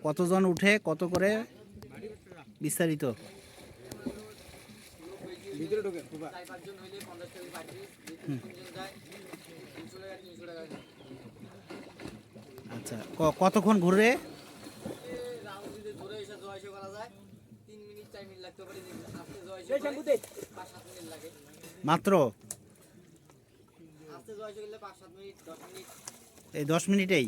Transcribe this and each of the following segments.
কতজন উঠে কত করে বিস্তারিত? আচ্ছা, কতক্ষণ ঘুরে? মাত্র এই 10 মিনিটেই?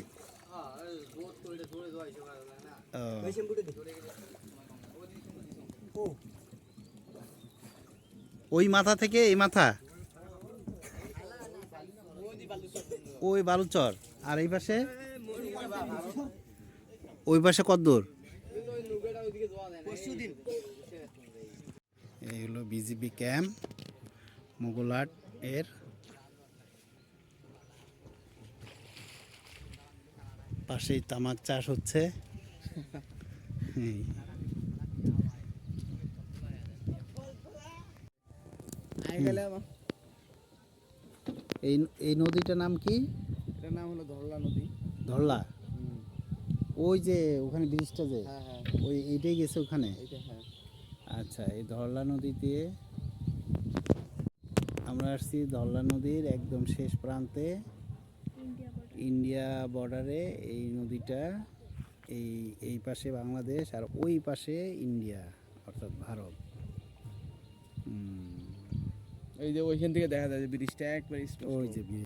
ওই মাথা থেকে এই মাথা, ওই বালুচর। আর এই পাশে, ওই পাশে কত দূর? এই হলো বিজিবি ক্যাম্প মোগলহাট এর। পাশেই তামাক চাষ হচ্ছে। এই এই নদীটার নাম কি? এটার নাম হলো ধরলা নদী। ধরলা? ওই যে ওখানে ব্রিজটা যে, ওই এইটাই গেছে ওখানে। আচ্ছা, এই ধরলা নদী দিয়ে আমরা আসছি। ধরলা নদীর একদম শেষ প্রান্তে, ইন্ডিয়া বর্ডারে এই নদীটা। এই পাশে বাংলাদেশ আর ওই পাশে ইন্ডিয়া, অর্থাৎ ভারত। এই যে ওইখান থেকে দেখা যায় যে ব্রিজটা একবার ওই যে